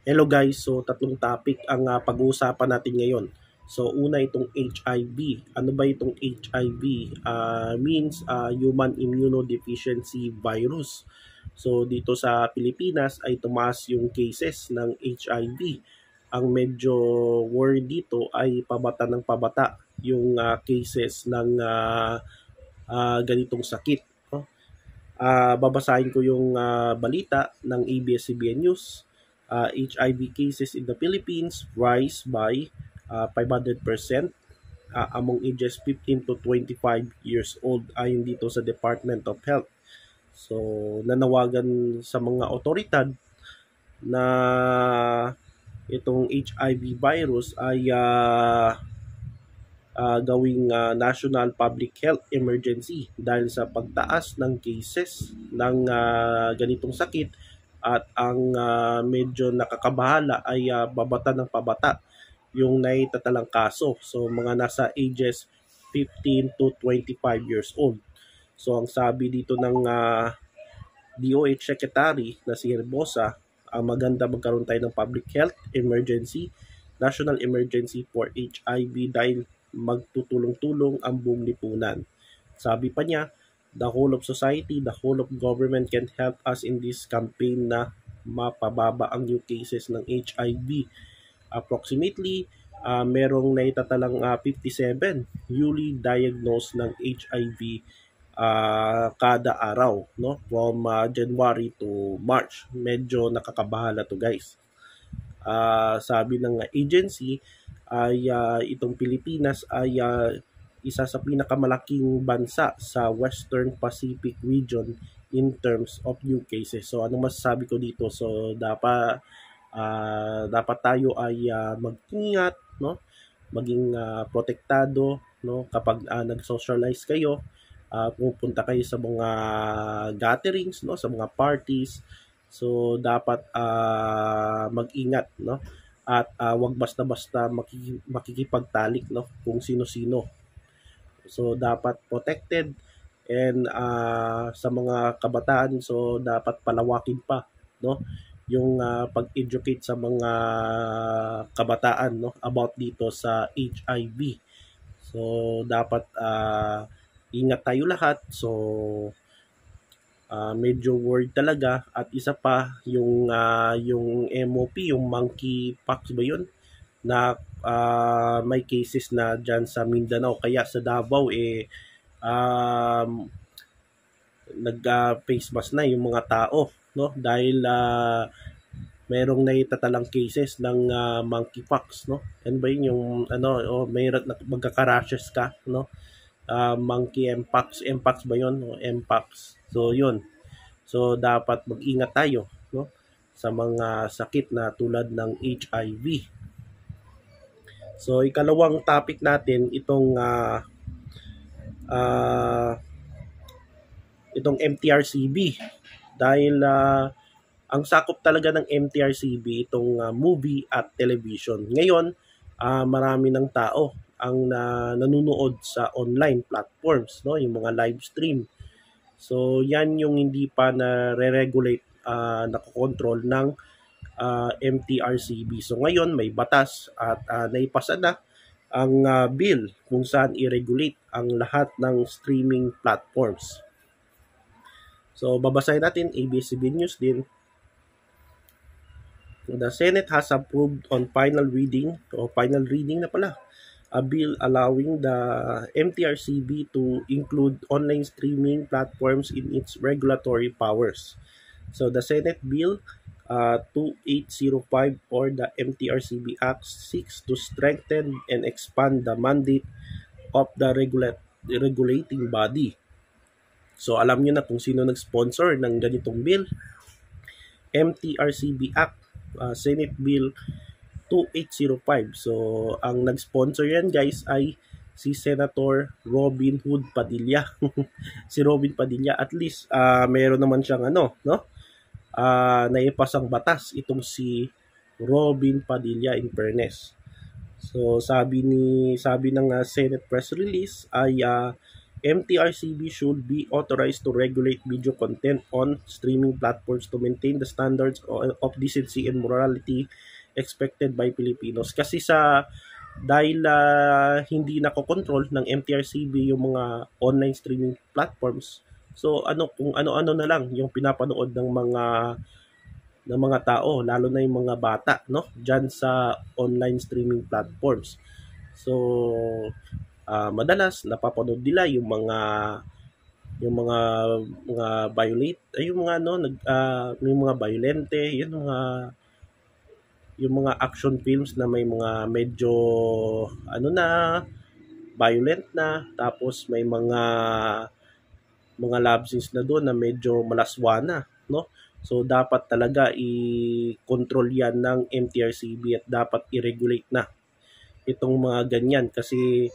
Hello guys, so tatlong topic ang pag-uusapan natin ngayon. So una itong HIV. Ano ba itong HIV? Means Human Immunodeficiency Virus. So dito sa Pilipinas ay tumaas yung cases ng HIV. Ang medyo worry dito ay pabata ng pabata yung cases ng ganitong sakit. No? Babasahin ko yung balita ng ABS-CBN News. HIV cases in the Philippines rise by 500% among ages 15 to 25 years old ayon dito sa Department of Health. So, nanawagan sa mga otoridad na itong HIV virus ay gawing national public health emergency dahil sa pagtaas ng cases ng ganitong sakit at ang medyo nakakabahala ay babata ng pabata yung naitatalang kaso. So mga nasa ages 15 to 25 years old. So ang sabi dito ng DOH Secretary na si Herbosa, maganda magkaroon tayo ng public health emergency, national emergency for HIV dahil magtutulong-tulong ang buong lipunan. Sabi pa niya, the whole of society, the whole of government can help us in this campaign na mapababa ang new cases ng HIV. Approximately, merong naitatalang 57 newly diagnosed ng HIV kada araw, no? From January to March. Medyo nakakabahala to guys. Sabi ng agency ay itong Pilipinas ay isa sa pinakamalaking bansa sa Western Pacific region in terms of new cases. So ano masasabi ko dito? So dapat tayo ay mag-ingat, no? Maging protektado, no? Kapag nag-socialize kayo, pupunta kayo sa mga gatherings, no? Sa mga parties. So dapat mag-ingat, no? At wag basta-basta makikipagtalik, no, kung sino-sino. So dapat protected and sa mga kabataan, so dapat palawakin pa, no, yung pag-educate sa mga kabataan, no, about dito sa HIV. So dapat ingat tayo lahat. So medyo worried talaga. At isa pa yung MOP, yung monkeypox ba yun, na may cases na dyan sa Mindanao, kaya sa Davao nag-face mask na yung mga tao, no, dahil merong naitatalang cases ng monkeypox, no. Ano ba yun, yung mayroon magkaka-rashes ka, no, monkey mpox ba yun, o mpox. So yun, so dapat mag-ingat tayo, no, sa mga sakit na tulad ng HIV. So ikalawang topic natin itong MTRCB, dahil ang sakop talaga ng MTRCB itong movie at television. Ngayon, marami ng tao ang nanonood sa online platforms, no, yung mga live stream. So yan yung hindi pa na-regulate, nakokontrol ng MTRCB. So ngayon may batas at naipasa na ang bill kung saan i-regulate ang lahat ng streaming platforms. So babasahin natin ABS-CBN News din. The Senate has approved on final reading na pala, a bill allowing the MTRCB to include online streaming platforms in its regulatory powers. So the Senate Bill 2805 or the MTRCB Act seeks to strengthen and expand the mandate of the regulating body. So alam niyo na kung sino nag-sponsor ng ganitong bill. MTRCB Act, Senate Bill 2805. So, ang nag-sponsor yan guys ay si Senator Robin Hood Padilla. Si Robin Padilla, at least meron naman siyang naipasang batas itong si Robin Padilla, in fairness. So, sabi ng Senate press release ay MTRCB should be authorized to regulate video content on streaming platforms to maintain the standards of decency and morality expected by Filipinos. Kasi dahil hindi nakokontrol ng MTRCB yung mga online streaming platforms, so kung ano-ano na lang yung pinapanood ng mga tao, lalo na yung mga bata, no, diyan sa online streaming platforms. So madalas napapanood nila yung mga violate ay yung mga may mga violente, yung mga action films na may mga medyo violent na, tapos may mga love scenes na doon na medyo malaswana, no? So dapat talaga i-control 'yan ng MTRCB at dapat i-regulate na itong mga ganyan kasi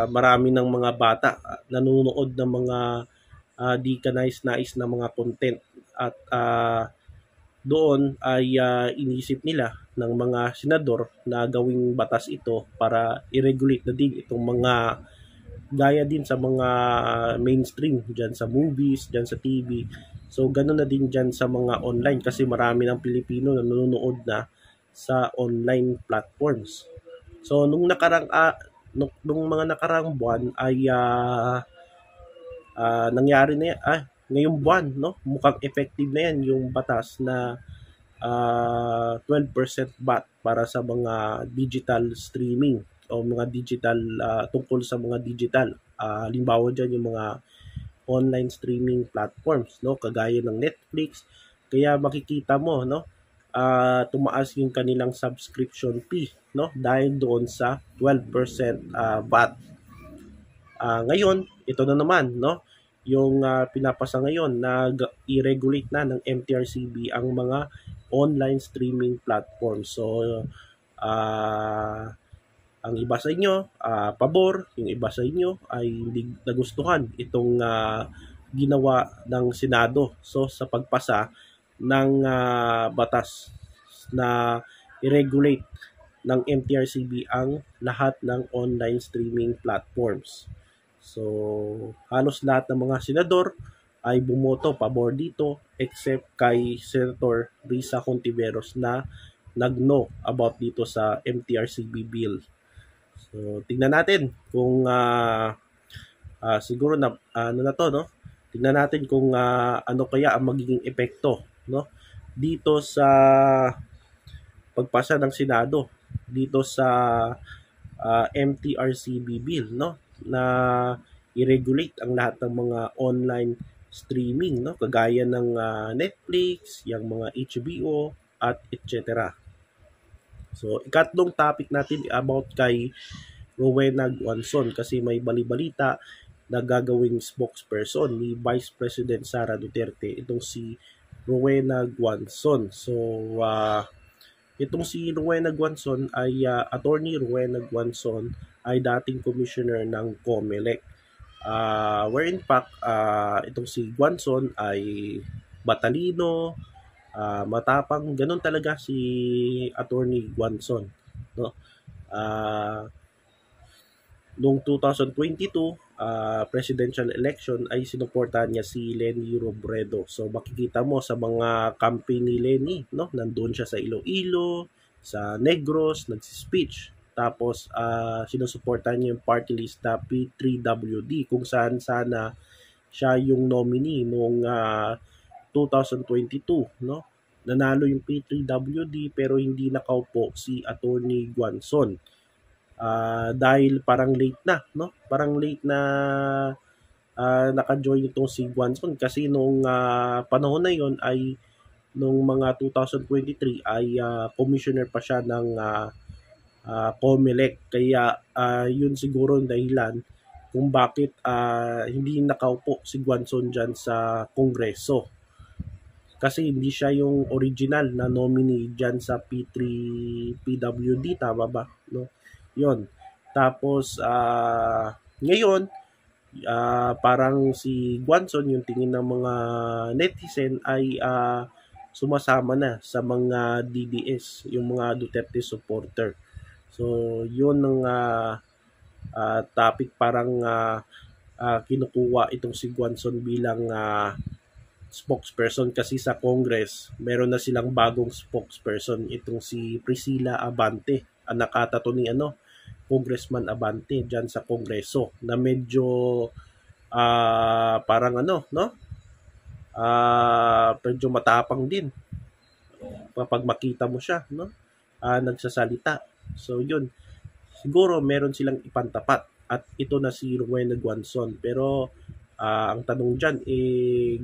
marami ng mga bata nanonood ng mga di kanais-nais na mga content at doon ay inisip nila ng mga senador na gawing batas ito para i-regulate na din itong mga gaya din sa mga mainstream dyan sa movies, dyan sa TV. So ganoon na din dyan sa mga online kasi marami ng Pilipino na nanonood na sa online platforms. So nung mga nakarang buwan ay nangyari na ngayong buwan, no? Mukhang effective na yan yung batas na 12% VAT para sa mga digital streaming o mga digital tungkol sa mga digital. Halimbawa dyan yung mga online streaming platforms, no? Kagaya ng Netflix. Kaya makikita mo, no? Tumaas yung kanilang subscription fee, no? Dahil doon sa 12% VAT. Ngayon, ito na naman, no? Yung pinapasa ngayon na i-regulate na ng MTRCB ang mga online streaming platforms. So, ang iba sa inyo, pabor, yung iba sa inyo ay hindi nagustuhan itong ginawa ng Senado. So, sa pagpasa ng batas na i-regulate ng MTRCB ang lahat ng online streaming platforms. So, halos lahat ng mga senador ay bumoto pabor dito except kay Senator Risa Hontiveros na nag-no about dito sa MTRCB bill. So, tingnan natin kung siguro na na to, no? Tingnan natin kung ano kaya ang magiging epekto, no? Dito sa pagpasa ng Senado dito sa MTRCB bill, no? Na i-regulate ang lahat ng mga online streaming, no? Kagaya ng Netflix, yung mga HBO at etc. So, ikatlong topic natin about kay Rowena Guanzon kasi may balibalita na gagawing spokesperson ni Vice President Sara Duterte itong si Rowena Guanzon. So, itong si Rowena Guanzon ay Attorney Rowena Guanzon ay dating commissioner ng COMELEC. Where in fact, itong si Guanzon ay matalino, matapang, ganun talaga si Attorney Guanzon, no? Noong 2022 presidential election ay sinuportahan niya si Leni Robredo. So makikita mo sa mga campaign ni Leni, no? Nandoon siya sa Iloilo, sa Negros, nagsi-speech. Tapos sinusuportahan niya yung party list na P3WD kung saan sana siya yung nominee noong 2022, no? Nanalo yung P3WD pero hindi nakaupo si Attorney Guanzon. Dahil parang late na, no? Parang late na naka-join itong si Guanzon kasi nung panahon na yon ay nung mga 2023 ay commissioner pa siya ng COMELEC. Kaya yun siguro yung dahilan kung bakit hindi nakaupo si Guanzon dyan sa Kongreso. Kasi hindi siya yung original na nominee dyan sa P3PWD, tama ba? No? Yun. Tapos, ngayon, parang si Guanzon, yung tingin ng mga netizen ay sumasama na sa mga DDS, yung mga Duterte supporter. So, yun ang topic, parang kinukuha itong si Guanzon bilang spokesperson kasi sa Congress meron na silang bagong spokesperson, itong si Priscilla Abante, anak ata to ni Congressman Abante diyan sa Kongreso, na medyo parang no, medyo matapang din kapag makita mo siya, no, nagsasalita. So yun, siguro meron silang ipantapat at ito na si Rowena Guanzon. Pero ang tanong dyan,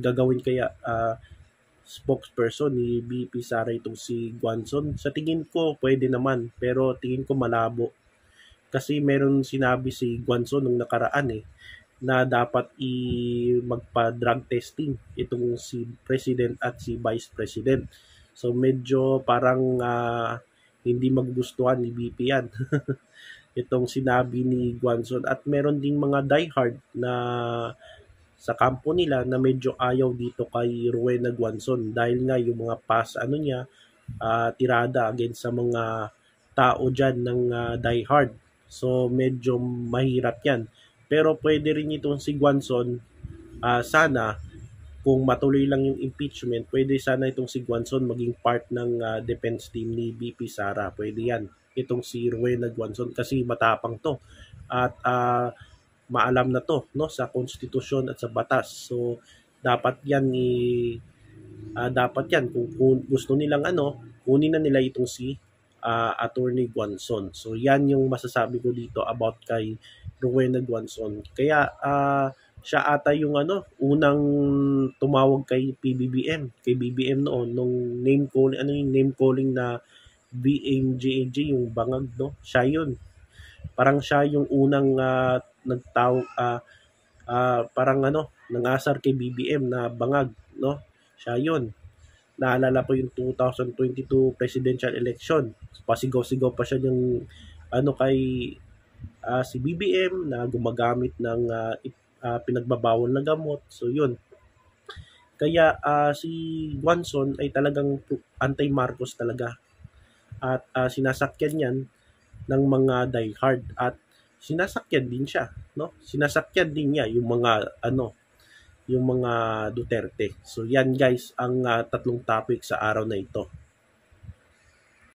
gagawin kaya spokesperson ni VP Sara itong si Guanzon? Sa tingin ko, pwede naman. Pero tingin ko malabo. Kasi meron sinabi si Guanzon nung nakaraan na dapat magpa-drug testing itong si President at si Vice President. So medyo parang hindi magugustuhan ni VP yan. Itong sinabi ni Guanzon, at meron ding mga diehard na sa kampo nila na medyo ayaw dito kay Rowena Guanzon dahil nga yung mga niya, tirada against sa mga tao dyan ng diehard. So medyo mahirap yan. Pero pwede rin itong si Guanzon, sana kung matuloy lang yung impeachment, pwede sana itong si Guanzon maging part ng defense team ni VP Sara. Pwede yan, itong si Rowena Guanzon, kasi matapang to at maalam na to, no, sa konstitusyon at sa batas. So dapat yan kung gusto nilang kunin na nila itong si Attorney Guanzon. So yan yung masasabi ko dito about kay Rowena Guanzon. Kaya siya ata yung unang tumawag kay BBM noon nung name calling na BMJJ, yung bangag, no? Siya yun. Parang siya yung unang nagtawag, parang nangasar kay BBM na bangag, no? Siya yun. Naalala ko yung 2022 presidential election. Pasigaw-sigaw pa siya yung kay si BBM na gumagamit ng pinagbabawal na gamot. So yun. Kaya si Guanzon ay talagang anti-Marcos talaga. At sinasakyan yan ng mga diehard at sinasakyan din siya, no? Sinasakyan din niya yung mga yung mga Duterte. So yan guys ang tatlong topic sa araw na ito.